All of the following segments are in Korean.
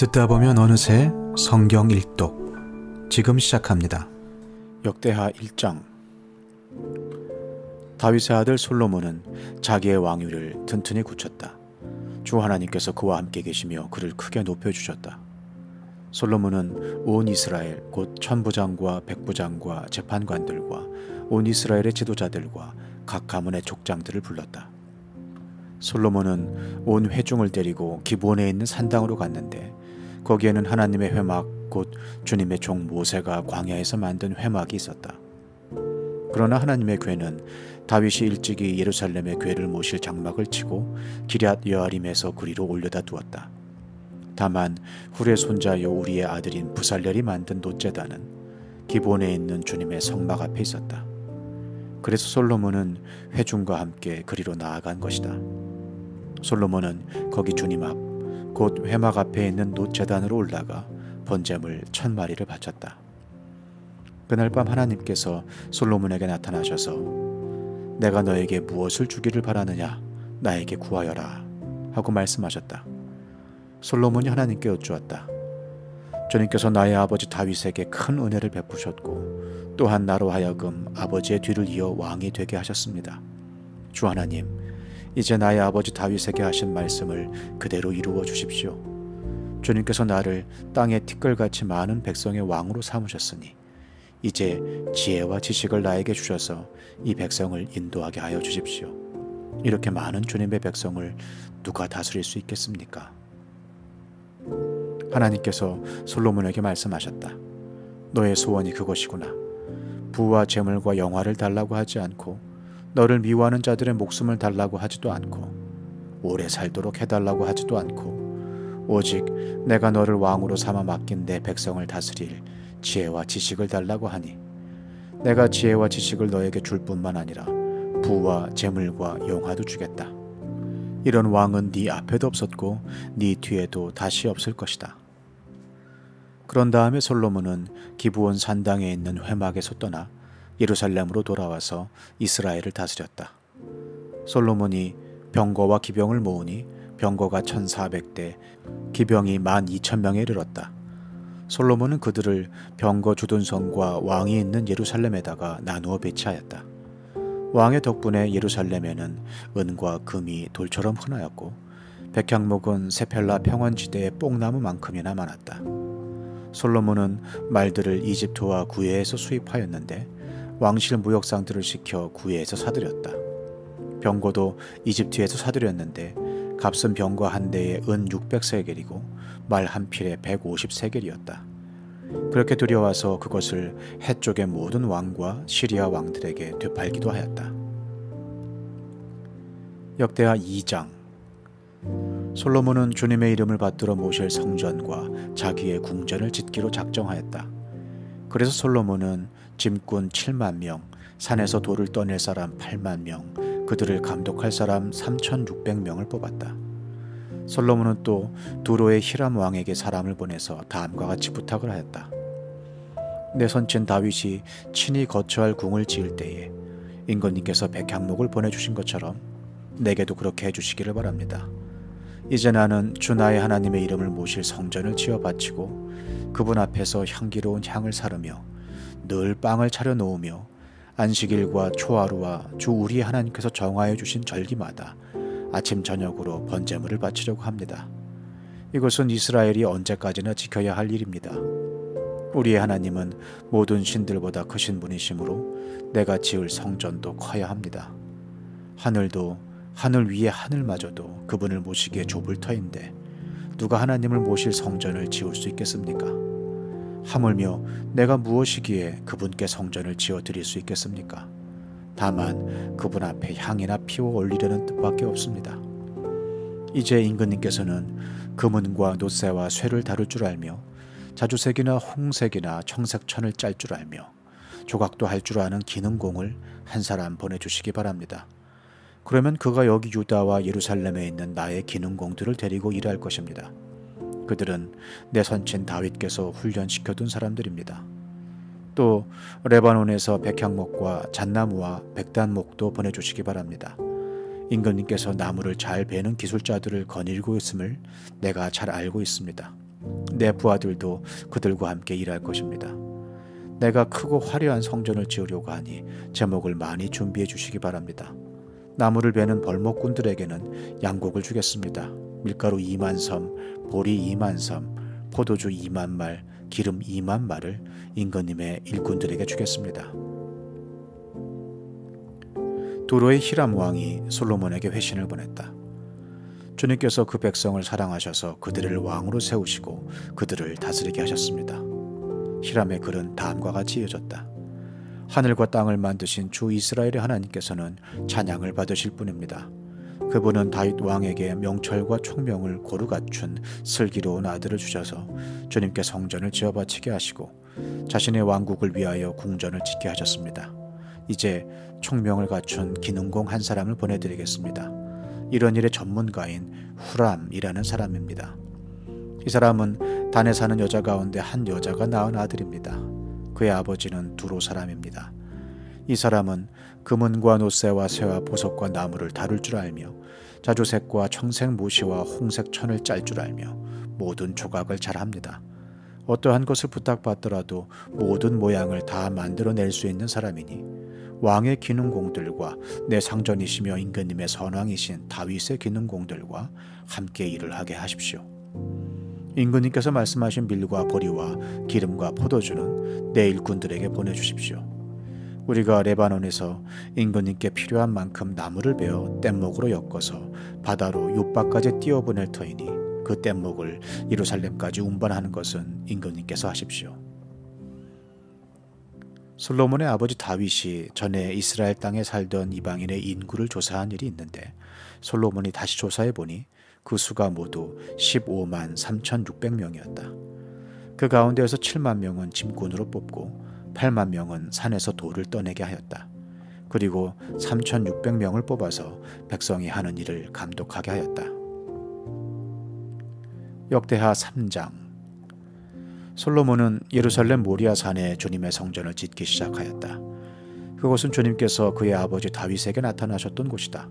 듣다 보면 어느새 성경 일독 지금 시작합니다. 역대하 1장. 다윗의 아들 솔로몬은 자기의 왕위를 튼튼히 굳혔다. 주 하나님께서 그와 함께 계시며 그를 크게 높여주셨다. 솔로몬은 온 이스라엘 곧 천부장과 백부장과 재판관들과 온 이스라엘의 지도자들과 각 가문의 족장들을 불렀다. 솔로몬은 온 회중을 데리고 기브온에 있는 산당으로 갔는데 거기에는 하나님의 회막 곧 주님의 종 모세가 광야에서 만든 회막이 있었다. 그러나 하나님의 궤는 다윗이 일찍이 예루살렘의 궤를 모실 장막을 치고 기럇 여아림에서 그리로 올려다 두었다. 다만 훌의 손자 요우리의 아들인 부살렐이 만든 놋제단은 기브온에 있는 주님의 성막 앞에 있었다. 그래서 솔로몬은 회중과 함께 그리로 나아간 것이다. 솔로몬은 거기 주님 앞 곧 회막 앞에 있는 놋제단으로 올라가 번제물 1000마리를 바쳤다. 그날 밤 하나님께서 솔로몬에게 나타나셔서 내가 너에게 무엇을 주기를 바라느냐 나에게 구하여라 하고 말씀하셨다. 솔로몬이 하나님께 여쭈었다. 주님께서 나의 아버지 다윗에게 큰 은혜를 베푸셨고 또한 나로 하여금 아버지의 뒤를 이어 왕이 되게 하셨습니다. 주 하나님, 이제 나의 아버지 다윗에게 하신 말씀을 그대로 이루어 주십시오. 주님께서 나를 땅의 티끌같이 많은 백성의 왕으로 삼으셨으니 이제 지혜와 지식을 나에게 주셔서 이 백성을 인도하게 하여 주십시오. 이렇게 많은 주님의 백성을 누가 다스릴 수 있겠습니까? 하나님께서 솔로몬에게 말씀하셨다. 너의 소원이 그것이구나. 부와 재물과 영화를 달라고 하지 않고 너를 미워하는 자들의 목숨을 달라고 하지도 않고 오래 살도록 해달라고 하지도 않고 오직 내가 너를 왕으로 삼아 맡긴 내 백성을 다스릴 지혜와 지식을 달라고 하니 내가 지혜와 지식을 너에게 줄 뿐만 아니라 부와 재물과 영화도 주겠다. 이런 왕은 네 앞에도 없었고 네 뒤에도 다시 없을 것이다. 그런 다음에 솔로몬은 기브온 산당에 있는 회막에서 떠나 예루살렘으로 돌아와서 이스라엘을 다스렸다. 솔로몬이 병거와 기병을 모으니 병거가 1400대, 기병이 12,000명에 이르렀다. 솔로몬은 그들을 병거 주둔성과 왕이 있는 예루살렘에다가 나누어 배치하였다. 왕의 덕분에 예루살렘에는 은과 금이 돌처럼 흔하였고 백향목은 세펠라 평원지대의 뽕나무만큼이나 많았다. 솔로몬은 말들을 이집트와 구해에서 수입하였는데 왕실 무역상들을 시켜 구해에서 사들였다. 병거도 이집트에서 사들였는데 값은 병거 한 대에 은 600세겔이고 말 한 필에 150세겔이었다. 그렇게 들여와서 그것을 해쪽의 모든 왕과 시리아 왕들에게 되팔기도 하였다. 역대하 2장. 솔로몬은 주님의 이름을 받들어 모실 성전과 자기의 궁전을 짓기로 작정하였다. 그래서 솔로몬은 짐꾼 7만 명, 산에서 돌을 떠낼 사람 8만 명, 그들을 감독할 사람 3,600명을 뽑았다. 솔로몬은 또 두로의 히람 왕에게 사람을 보내서 다음과 같이 부탁을 하였다. 내 선친 다윗이 친히 거처할 궁을 지을 때에 임금님께서 백향목을 보내주신 것처럼 내게도 그렇게 해주시기를 바랍니다. 이제 나는 주 나의 하나님의 이름을 모실 성전을 지어 바치고 그분 앞에서 향기로운 향을 사르며 늘 빵을 차려 놓으며 안식일과 초하루와 주 우리 하나님께서 정하여 주신 절기마다 아침 저녁으로 번제물을 바치려고 합니다. 이것은 이스라엘이 언제까지나 지켜야 할 일입니다. 우리의 하나님은 모든 신들보다 크신 분이시므로 내가 지을 성전도 커야 합니다. 하늘도 하늘 위에 하늘마저도 그분을 모시기에 좁을 터인데 누가 하나님을 모실 성전을 지을 수 있겠습니까? 하물며 내가 무엇이기에 그분께 성전을 지어 드릴 수 있겠습니까? 다만 그분 앞에 향이나 피워 올리려는 뜻밖에 없습니다. 이제 임금님께서는 금은과 놋새와 쇠를 다룰 줄 알며 자주색이나 홍색이나 청색천을 짤 줄 알며 조각도 할 줄 아는 기능공을 한 사람 보내주시기 바랍니다. 그러면 그가 여기 유다와 예루살렘에 있는 나의 기능공들을 데리고 일할 것입니다. 그들은 내 선친 다윗께서 훈련시켜둔 사람들입니다. 또 레바논에서 백향목과 잣나무와 백단목도 보내주시기 바랍니다. 임금님께서 나무를 잘 베는 기술자들을 거느리고 있음을 내가 잘 알고 있습니다. 내 부하들도 그들과 함께 일할 것입니다. 내가 크고 화려한 성전을 지으려고 하니 제목을 많이 준비해 주시기 바랍니다. 나무를 베는 벌목꾼들에게는 양곡을 주겠습니다. 밀가루 2만 섬, 보리 2만 섬, 포도주 2만 말, 기름 2만 말을 임금님의 일꾼들에게 주겠습니다. 두로의 히람 왕이 솔로몬에게 회신을 보냈다. 주님께서 그 백성을 사랑하셔서 그들을 왕으로 세우시고 그들을 다스리게 하셨습니다. 히람의 글은 다음과 같이 이어졌다. 하늘과 땅을 만드신 주 이스라엘의 하나님께서는 찬양을 받으실 분입니다. 그분은 다윗 왕에게 명철과 총명을 고루 갖춘 슬기로운 아들을 주셔서 주님께 성전을 지어 바치게 하시고 자신의 왕국을 위하여 궁전을 짓게 하셨습니다. 이제 총명을 갖춘 기능공 한 사람을 보내드리겠습니다. 이런 일의 전문가인 후람이라는 사람입니다. 이 사람은 단에 사는 여자 가운데 한 여자가 낳은 아들입니다. 그의 아버지는 두로 사람입니다. 이 사람은 금은과 노쇠와 쇠와 보석과 나무를 다룰 줄 알며 자주색과 청색 모시와 홍색 천을 짤 줄 알며 모든 조각을 잘합니다. 어떠한 것을 부탁받더라도 모든 모양을 다 만들어낼 수 있는 사람이니 왕의 기능공들과 내 상전이시며 임금님의 선왕이신 다윗의 기능공들과 함께 일을 하게 하십시오. 임금님께서 말씀하신 밀과 보리와 기름과 포도주는 내 일꾼들에게 보내주십시오. 우리가 레바논에서 임금님께 필요한 만큼 나무를 베어 뗏목으로 엮어서 바다로 욥바까지 띄워보낼 터이니 그 뗏목을 예루살렘까지 운반하는 것은 임금님께서 하십시오. 솔로몬의 아버지 다윗이 전에 이스라엘 땅에 살던 이방인의 인구를 조사한 일이 있는데 솔로몬이 다시 조사해 보니 그 수가 모두 15만 3,600명이었다. 그 가운데에서 7만 명은 짐꾼으로 뽑고 8만 명은 산에서 돌을 떠내게 하였다. 그리고 3,600명을 뽑아서 백성이 하는 일을 감독하게 하였다. 역대하 3장. 솔로몬은 예루살렘 모리아 산에 주님의 성전을 짓기 시작하였다. 그곳은 주님께서 그의 아버지 다윗에게 나타나셨던 곳이다.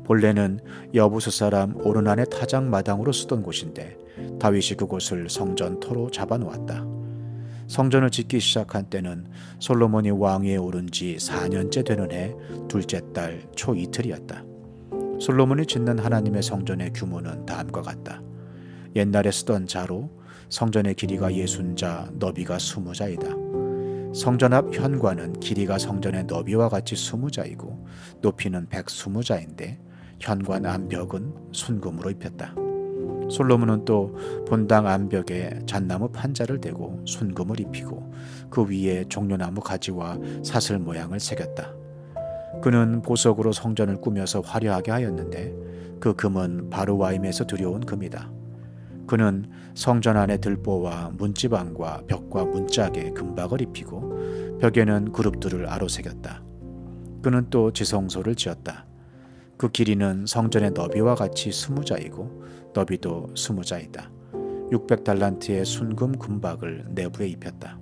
본래는 여부스 사람 오르난의 타작 마당으로 쓰던 곳인데 다윗이 그곳을 성전터로 잡아놓았다. 성전을 짓기 시작한 때는 솔로몬이 왕위에 오른 지 4년째 되는 해 둘째 달 초 이틀이었다. 솔로몬이 짓는 하나님의 성전의 규모는 다음과 같다. 옛날에 쓰던 자로 성전의 길이가 60자, 너비가 20자이다. 성전 앞 현관은 길이가 성전의 너비와 같이 20자이고 높이는 120자인데 현관 암벽은 순금으로 입혔다. 솔로몬은 또 본당 암벽에 잣나무 판자를 대고 순금을 입히고 그 위에 종려나무 가지와 사슬 모양을 새겼다. 그는 보석으로 성전을 꾸며서 화려하게 하였는데 그 금은 바르와임에서 들여온 금이다. 그는 성전 안에 들보와 문지방과 벽과 문짝에 금박을 입히고 벽에는 그룹들을 아로새겼다. 그는 또 지성소를 지었다. 그 길이는 성전의 너비와 같이 20자이고 너비도 20자이다. 600달란트의 순금 금박을 내부에 입혔다.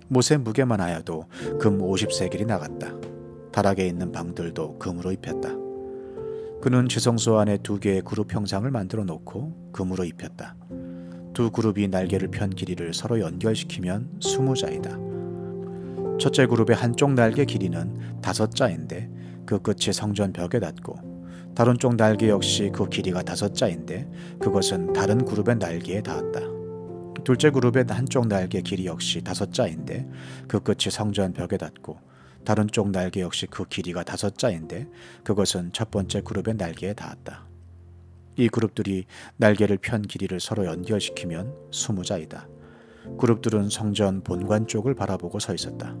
못의 무게만 하여도 금 50세겔이 나갔다. 다락에 있는 방들도 금으로 입혔다. 그는 지성소 안에 2개의 그룹 형상을 만들어 놓고 금으로 입혔다. 2 그룹이 날개를 편 길이를 서로 연결시키면 20자이다. 첫째 그룹의 한쪽 날개 길이는 5자인데 그 끝이 성전 벽에 닿고 다른 쪽 날개 역시 그 길이가 5자인데 그것은 다른 그룹의 날개에 닿았다. 둘째 그룹의 한쪽 날개 길이 역시 5자인데 그 끝이 성전 벽에 닿고 다른 쪽 날개 역시 그 길이가 5자인데 그것은 첫 번째 그룹의 날개에 닿았다. 이 그룹들이 날개를 편 길이를 서로 연결시키면 20자이다. 그룹들은 성전 본관 쪽을 바라보고 서 있었다.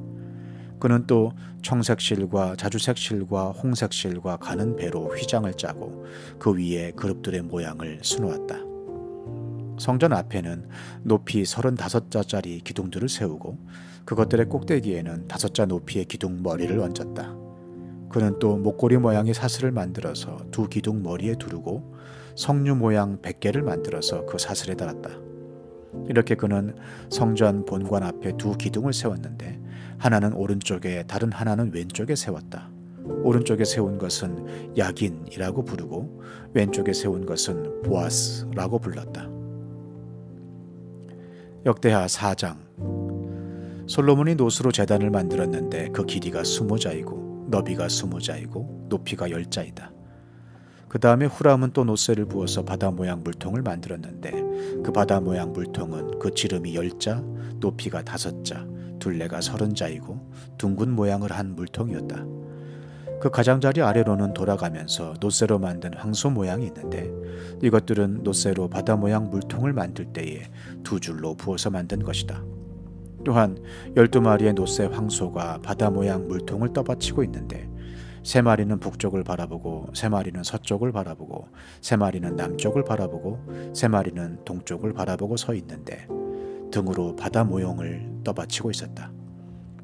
그는 또 청색실과 자주색실과 홍색실과 가는 배로 휘장을 짜고 그 위에 그룹들의 모양을 수놓았다. 성전 앞에는 높이 35자짜리 기둥들을 세우고 그것들의 꼭대기에는 5자 높이의 기둥 머리를 얹었다. 그는 또 목걸이 모양의 사슬을 만들어서 2 기둥 머리에 두르고 성류 모양 100개를 만들어서 그 사슬에 달았다. 이렇게 그는 성전 본관 앞에 2 기둥을 세웠는데 하나는 오른쪽에 다른 하나는 왼쪽에 세웠다. 오른쪽에 세운 것은 야긴이라고 부르고 왼쪽에 세운 것은 보아스라고 불렀다. 역대하 4장. 솔로몬이 노수로 제단을 만들었는데 그 길이가 20자이고 너비가 20자이고 높이가 10자이다. 그 다음에 후람은 또 노쇠를 부어서 바다 모양 물통을 만들었는데 그 바다 모양 물통은 그 지름이 10자, 높이가 5자, 둘레가 30자이고 둥근 모양을 한 물통이었다. 그 가장자리 아래로는 돌아가면서 노쇠로 만든 황소 모양이 있는데 이것들은 노쇠로 바다 모양 물통을 만들 때에 2줄로 부어서 만든 것이다. 또한 12마리의 노쇠 황소가 바다 모양 물통을 떠받치고 있는데 3마리는 북쪽을 바라보고 3마리는 서쪽을 바라보고 3마리는 남쪽을 바라보고 3마리는 동쪽을 바라보고 서 있는데 등으로 바다 모형을 떠받치고 있었다.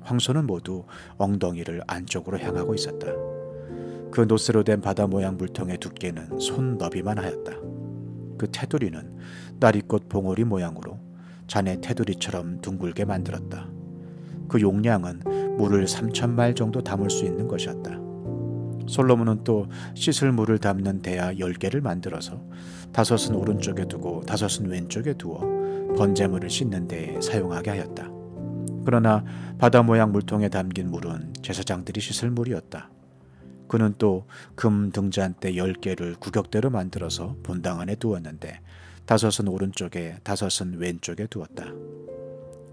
황소는 모두 엉덩이를 안쪽으로 향하고 있었다. 그 노쇠로 된 바다 모양 물통의 두께는 손 너비만 하였다. 그 테두리는 나리꽃 봉오리 모양으로 자네 테두리처럼 둥글게 만들었다. 그 용량은 물을 3,000말 정도 담을 수 있는 것이었다. 솔로몬은 또 씻을 물을 담는 대야 10개를 만들어서 5은 오른쪽에 두고 5은 왼쪽에 두어 번제물을 씻는 데에 사용하게 하였다. 그러나 바다 모양 물통에 담긴 물은 제사장들이 씻을 물이었다. 그는 또 금 등잔대 10개를 구격대로 만들어서 본당 안에 두었는데 5은 오른쪽에 5은 왼쪽에 두었다.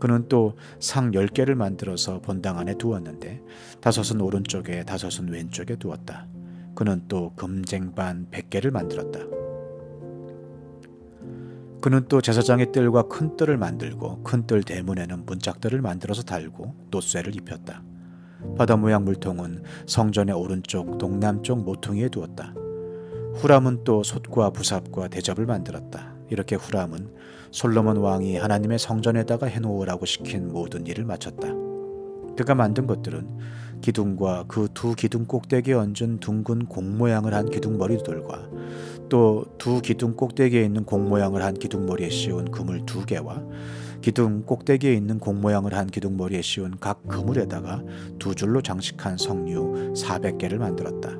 그는 또 상 10개를 만들어서 본당 안에 두었는데 5은 오른쪽에 5은 왼쪽에 두었다. 그는 또 금쟁반 100개를 만들었다. 그는 또 제사장의 뜰과 큰 뜰을 만들고 큰 뜰 대문에는 문짝들을 만들어서 달고 노쇠를 입혔다. 바다 모양 물통은 성전의 오른쪽 동남쪽 모퉁이에 두었다. 후람은 또 솥과 부삽과 대접을 만들었다. 이렇게 후람은 솔로몬 왕이 하나님의 성전에다가 해놓으라고 시킨 모든 일을 마쳤다. 그가 만든 것들은 기둥과 그 두 기둥 꼭대기에 얹은 둥근 공 모양을 한 기둥머리들과 또 두 기둥 꼭대기에 있는 공 모양을 한 기둥머리에 씌운 그물 2개와 기둥 꼭대기에 있는 공 모양을 한 기둥머리에 씌운 각 그물에다가 2줄로 장식한 석류 400개를 만들었다.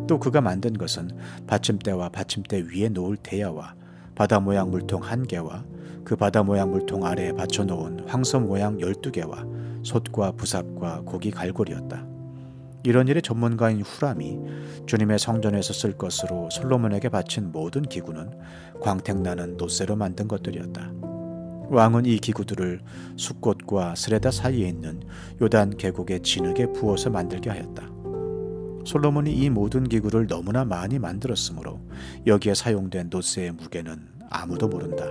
또 그가 만든 것은 받침대와 받침대 위에 놓을 대야와 바다 모양 물통 1개와 그 바다 모양 물통 아래에 받쳐놓은 황소 모양 12개와 솥과 부삽과 고기 갈고리였다. 이런 일의 전문가인 후람이 주님의 성전에서 쓸 것으로 솔로몬에게 바친 모든 기구는 광택나는 노쇠로 만든 것들이었다. 왕은 이 기구들을 숫꽃과 스레다 사이에 있는 요단 계곡의 진흙에 부어서 만들게 하였다. 솔로몬이 이 모든 기구를 너무나 많이 만들었으므로 여기에 사용된 노쇠의 무게는 아무도 모른다.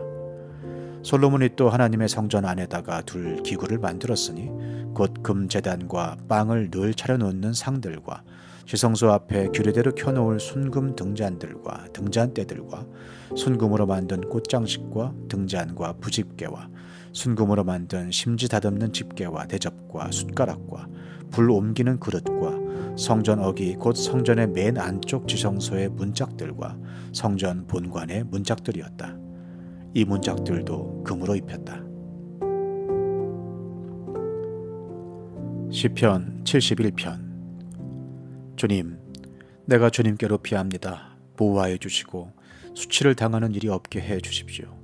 솔로몬이 또 하나님의 성전 안에다가 둘 기구를 만들었으니 곧 금제단과 빵을 늘 차려놓는 상들과 지성소 앞에 규례대로 켜놓을 순금 등잔들과 등잔대들과 순금으로 만든 꽃장식과 등잔과 부집게와 순금으로 만든 심지 다듬는 집게와 대접과 숟가락과 불 옮기는 그릇과 성전 어기 곧 성전의 맨 안쪽 지성소의 문짝들과 성전 본관의 문짝들이었다. 이 문짝들도 금으로 입혔다. 시편 71편. 주님, 내가 주님께로 피합니다. 보호하여 주시고 수치를 당하는 일이 없게 해 주십시오.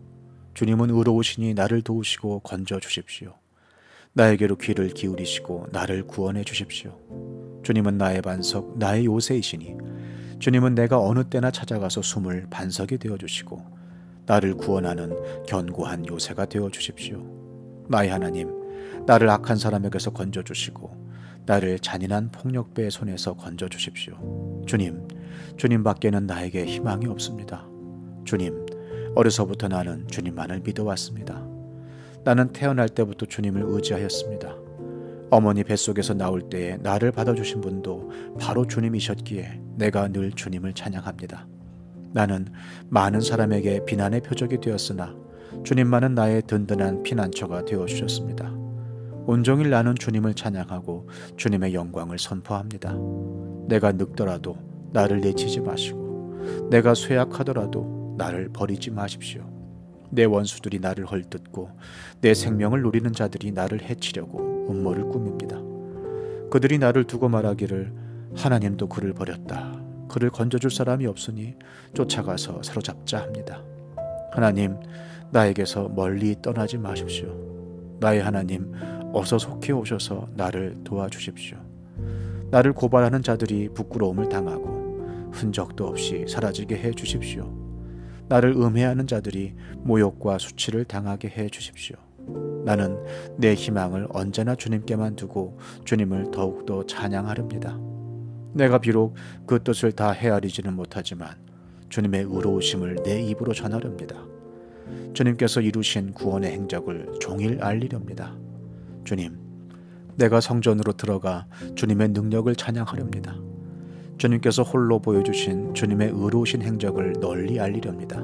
주님은 의로우시니 나를 도우시고 건져 주십시오. 나에게로 귀를 기울이시고 나를 구원해 주십시오. 주님은 나의 반석, 나의 요새이시니 주님은 내가 어느 때나 찾아가서 숨을 반석이 되어주시고 나를 구원하는 견고한 요새가 되어주십시오. 나의 하나님, 나를 악한 사람에게서 건져주시고 나를 잔인한 폭력배의 손에서 건져주십시오. 주님 밖에는 나에게 희망이 없습니다. 주님, 어려서부터 나는 주님만을 믿어왔습니다. 나는 태어날 때부터 주님을 의지하였습니다. 어머니 뱃속에서 나올 때에 나를 받아주신 분도 바로 주님이셨기에 내가 늘 주님을 찬양합니다. 나는 많은 사람에게 비난의 표적이 되었으나 주님만은 나의 든든한 피난처가 되어주셨습니다. 온종일 나는 주님을 찬양하고 주님의 영광을 선포합니다. 내가 늙더라도 나를 내치지 마시고 내가 쇠약하더라도 나를 버리지 마십시오. 내 원수들이 나를 헐뜯고 내 생명을 노리는 자들이 나를 해치려고 음모를 꾸밉니다. 그들이 나를 두고 말하기를 하나님도 그를 버렸다. 그를 건져줄 사람이 없으니 쫓아가서 사로잡자 합니다. 하나님, 나에게서 멀리 떠나지 마십시오. 나의 하나님, 어서 속히 오셔서 나를 도와주십시오. 나를 고발하는 자들이 부끄러움을 당하고 흔적도 없이 사라지게 해 주십시오. 나를 음해하는 자들이 모욕과 수치를 당하게 해 주십시오. 나는 내 희망을 언제나 주님께만 두고 주님을 더욱더 찬양하렵니다. 내가 비록 그 뜻을 다 헤아리지는 못하지만 주님의 의로우심을 내 입으로 전하렵니다. 주님께서 이루신 구원의 행적을 종일 알리렵니다. 주님, 내가 성전으로 들어가 주님의 능력을 찬양하렵니다. 주님께서 홀로 보여주신 주님의 의로우신 행적을 널리 알리렵니다.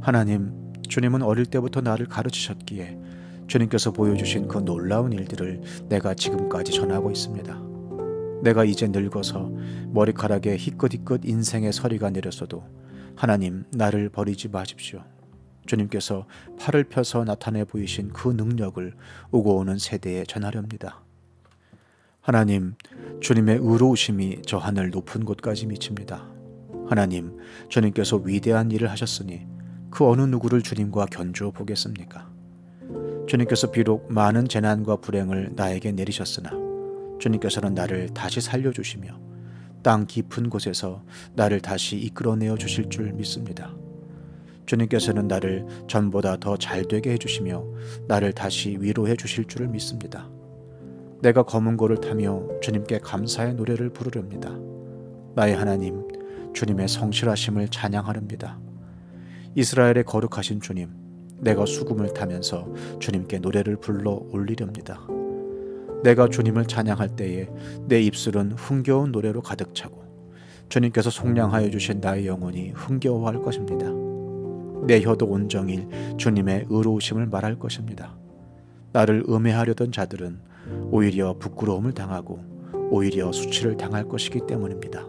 하나님, 주님은 어릴 때부터 나를 가르치셨기에 주님께서 보여주신 그 놀라운 일들을 내가 지금까지 전하고 있습니다. 내가 이제 늙어서 머리카락에 희끗희끗 인생의 서리가 내렸어도 하나님, 나를 버리지 마십시오. 주님께서 팔을 펴서 나타내 보이신 그 능력을 오고 오는 세대에 전하렵니다. 하나님, 주님의 의로우심이 저 하늘 높은 곳까지 미칩니다. 하나님, 주님께서 위대한 일을 하셨으니 그 어느 누구를 주님과 견주어 보겠습니까? 주님께서 비록 많은 재난과 불행을 나에게 내리셨으나 주님께서는 나를 다시 살려주시며 땅 깊은 곳에서 나를 다시 이끌어내어 주실 줄 믿습니다. 주님께서는 나를 전보다 더 잘되게 해주시며 나를 다시 위로해 주실 줄을 믿습니다. 내가 검은 고를 타며 주님께 감사의 노래를 부르렵니다. 나의 하나님, 주님의 성실하심을 찬양하렵니다. 이스라엘의 거룩하신 주님, 내가 수금을 타면서 주님께 노래를 불러 올리렵니다. 내가 주님을 찬양할 때에 내 입술은 흥겨운 노래로 가득 차고 주님께서 속량하여 주신 나의 영혼이 흥겨워할 것입니다. 내 혀도 온종일 주님의 의로우심을 말할 것입니다. 나를 음해하려던 자들은 오히려 부끄러움을 당하고 오히려 수치를 당할 것이기 때문입니다.